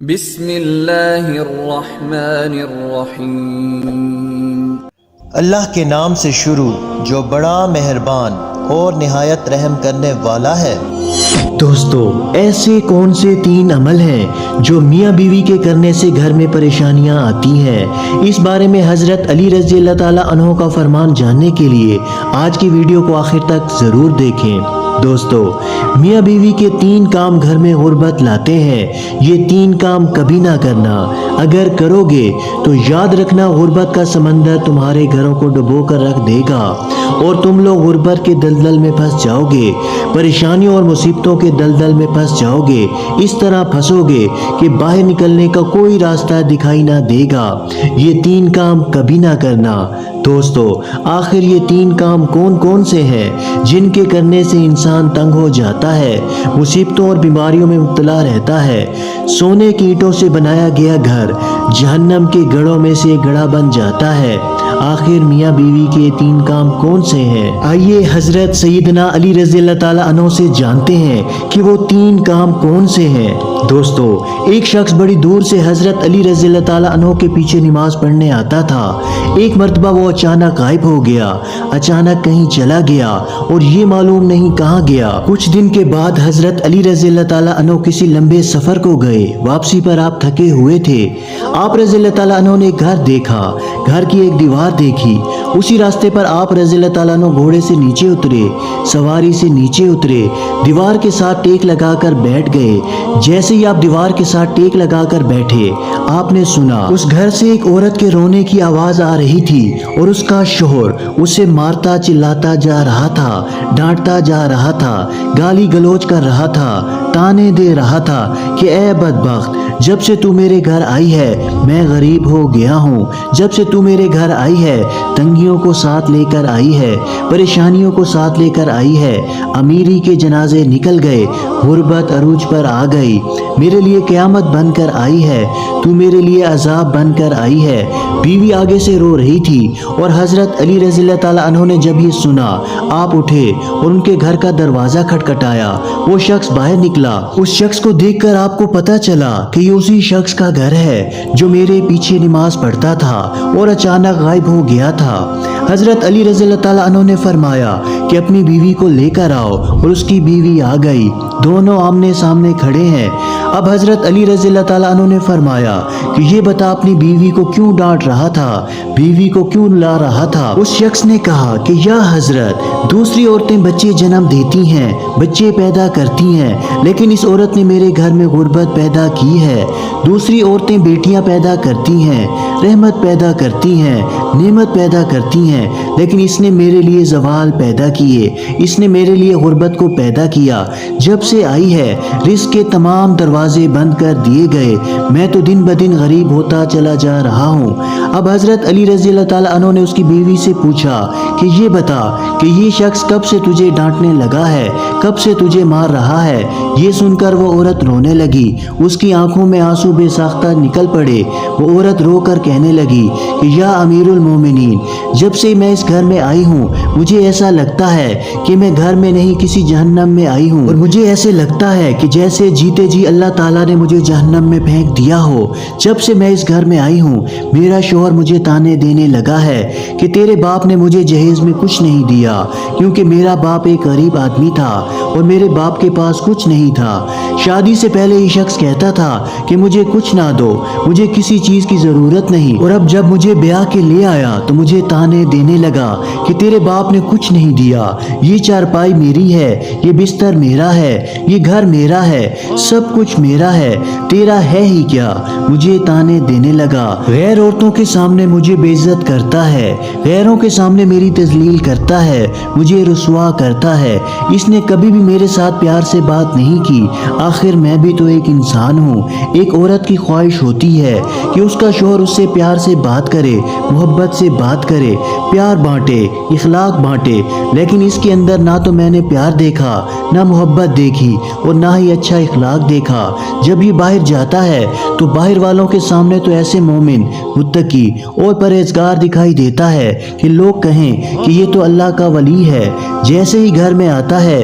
بسم اللہ الرحمن الرحیم۔ اللہ کے نام سے شروع جو بڑا مہربان اور نہایت رحم کرنے والا ہے۔ دوستو، ایسے کون سے 3 عمل ہیں جو میاں بیوی کے کرنے سے گھر میں پریشانیاں آتی ہیں؟ اس بارے میں حضرت علی رضی اللہ تعالیٰ عنہ کا فرمان جاننے کے لیے آج کی ویڈیو کو آخر تک ضرور دیکھیں۔ دوستو، میاں بیوی کے 3 کام گھر میں غربت لاتے ہیں۔ یہ 3 کام کبھی نہ کرنا۔ اگر کرو گے تو یاد رکھنا غربت کا سمندر تمہارے گھروں کو ڈبو کر رکھ دے گا اور تم لوگ غربت کے دلدل میں پھنس جاؤ گے، پریشانیوں اور مصیبتوں کے دلدل میں پھنس جاؤ گے۔ اس طرح پھنسو گے کہ باہر نکلنے کا کوئی راستہ دکھائی نہ دے گا۔ یہ 3 کام کبھی نہ کرنا۔ دوستو، آخر یہ 3 کام کون کون سے ہیں جن کے کرنے سے انسان تنگ ہو جاتا ہے، مصیبتوں اور بیماریوں میں مبتلا رہتا ہے؟ سونے کی اینٹوں سے بنایا گیا گھر جہنم کے گڑھوں میں سے گڑھا بن جاتا ہے۔ آخر میاں بیوی کے 3 کام کون سے ہیں؟ آئیے حضرت سیدنا علی رضی اللہ تعالیٰ عنہ سے جانتے ہیں کہ وہ 3 کام کون سے ہیں۔ دوستو، ایک شخص بڑی دور سے حضرت علی رضی اللہ تعالیٰ عنہ کے پیچھے نماز پڑھنے آتا تھا۔ ایک مرتبہ وہ اچانک غائب ہو گیا، اچانک کہیں چلا گیا اور یہ معلوم نہیں کہاں گیا۔ کچھ دن کے بعد حضرت علی رضی اللہ تعالیٰ عنہ کسی لمبے سفر کو گئے۔ واپسی پر آپ تھکے ہوئے تھے۔ آپ رضی اللہ تعالیٰ عنہ نے گھر دیکھا، گھر کی ایک دیوار دیکھی۔ اسی راستے پر آپ رضی اللہ تعالیٰ عنہ گھوڑے سے نیچے اترے، سواری سے نیچے اترے، دیوار کے ساتھ ٹیک لگا کر بیٹھ گئے۔ جیسے ہی آپ دیوار کے ساتھ ٹیک لگا کر بیٹھے، آپ نے سنا اس گھر سے ایک عورت کے رونے کی آواز آ رہی تھی اور اس کا شوہر اسے مارتا چلاتا جا رہا تھا، ڈانٹتا جا رہا تھا، گالی گلوچ کر رہا تھا، تانے دے رہا تھا کہ اے بدبخت، جب سے تو میرے گھر آئی ہے میں غریب ہو گیا ہوں، جب سے تو میرے گھر آئی ہے تنگیوں کو ساتھ لے کر آئی ہے، پریشانیوں کو ساتھ لے کر آئی ہے، امیری کے جنازے نکل گئے، غربت عروج پر آ گئی، میرے لیے قیامت بن کر آئی ہے، تو میرے لیے عذاب بن کر آئی ہے۔ بیوی آگے سے رو رہی تھی اور حضرت علی رضی اللہ تعالیٰ عنہ نے جب یہ سنا، آپ اٹھے اور ان کے گھر کا دروازہ کھٹکھٹایا۔ وہ شخص باہر نکلا۔ اس شخص کو دیکھ کر آپ کو پتہ چلا کہ یہ اسی شخص کا گھر ہے جو میرے پیچھے نماز پڑھتا تھا اور اچانک غائب ہو گیا تھا۔ حضرت علی رضی اللہ تعالیٰ عنہ نے فرمایا کہ اپنی بیوی کو لے کر آؤ، اور اس کی بیوی آ گئی۔ دونوں آمنے سامنے کھڑے ہیں۔ اب حضرت علی رضی اللہ تعالیٰ عنہ نے فرمایا کہ یہ بتا اپنی بیوی کو کیوں ڈانٹ رہا تھا، بیوی کو کیوں لا رہا تھا؟ اس شخص نے کہا کہ یا حضرت، دوسری عورتیں بچے جنم دیتی ہیں، بچے پیدا کرتی ہیں، لیکن اس عورت نے میرے گھر میں غربت پیدا کی ہے۔ دوسری عورتیں بیٹیاں پیدا کرتی ہیں، رحمت پیدا کرتی ہیں، نعمت پیدا کرتی ہیں، لیکن اس نے میرے لیے زوال پیدا کیے، اس نے میرے لیے غربت کو پیدا کیا۔ جب سے آئی ہے رزق کے تمام دروازے بند کر دیے گئے، میں تو دن بدن غریب ہوتا چلا جا رہا ہوں۔ اب حضرت علی رضی اللہ تعالیٰ عنہ نے اس کی بیوی سے پوچھا کہ یہ بتا کہ یہ شخص کب سے تجھے ڈانٹنے لگا ہے، کب سے تجھے مار رہا ہے؟ یہ سن کر وہ عورت رونے لگی، اس کی آنکھوں میں آنسو بے ساختہ نکل پڑے۔ وہ عورت رو کر کہنے لگی کہ یا امیر المومنین، جب سے میں اس گھر میں آئی ہوں مجھے ایسا لگتا ہے کہ میں گھر میں نہیں کسی جہنم میں آئی ہوں، اور مجھے ایسے لگتا ہے کہ جیسے جیتے جی اللہ تعالیٰ نے مجھے جہنم میں پھینک دیا ہو۔ جب سے میں اس گھر میں آئی ہوں میرا شوہر مجھے تانے دینے لگا ہے کہ تیرے باپ نے مجھے جہیز میں کچھ نہیں دیا، کیونکہ میرا باپ ایک غریب آدمی تھا اور میرے باپ کے پاس کچھ نہیں تھا۔ شادی سے پہلے یہ شخص کہتا تھا کہ مجھے کچھ نہ دو، مجھے کسی چیز کی ضرورت نہیں، اور اب جب مجھے بیاہ کے لے آیا تو مجھے تانے دینے لگا کہ تیرے باپ نے کچھ نہیں دیا، یہ چارپائی میری ہے، یہ بستر میرا ہے، یہ گھر میرا ہے، سب کچھ میرا ہے، تیرا ہے ہی کیا؟ مجھے تانے دینے لگا، غیر عورتوں کے سامنے مجھے بے عزت کرتا ہے، غیروں کے سامنے میری تذلیل کرتا ہے، مجھے رسوا کرتا ہے۔ اس نے کبھی بھی میرے ساتھ پیار سے بات نہیں کی۔ آخر میں بھی تو ایک انسان ہوں۔ ایک عورت کی خواہش ہوتی ہے کہ اس کا شوہر اس سے پیار سے بات کرے، محبت سے بات کرے، پیار بانٹے، اخلاق بانٹے، لیکن اس کے اندر نہ تو میں نے پیار دیکھا، نہ محبت دیکھی، اور نہ ہی اچھا اخلاق دیکھا۔ جب یہ باہر جاتا ہے تو باہر والوں کے سامنے تو ایسے مومن، متقی اور پرہیزگار دکھائی دیتا ہے کہ لوگ کہیں کہ یہ تو اللہ کا ولی ہے۔ جیسے ہی گھر میں آتا ہے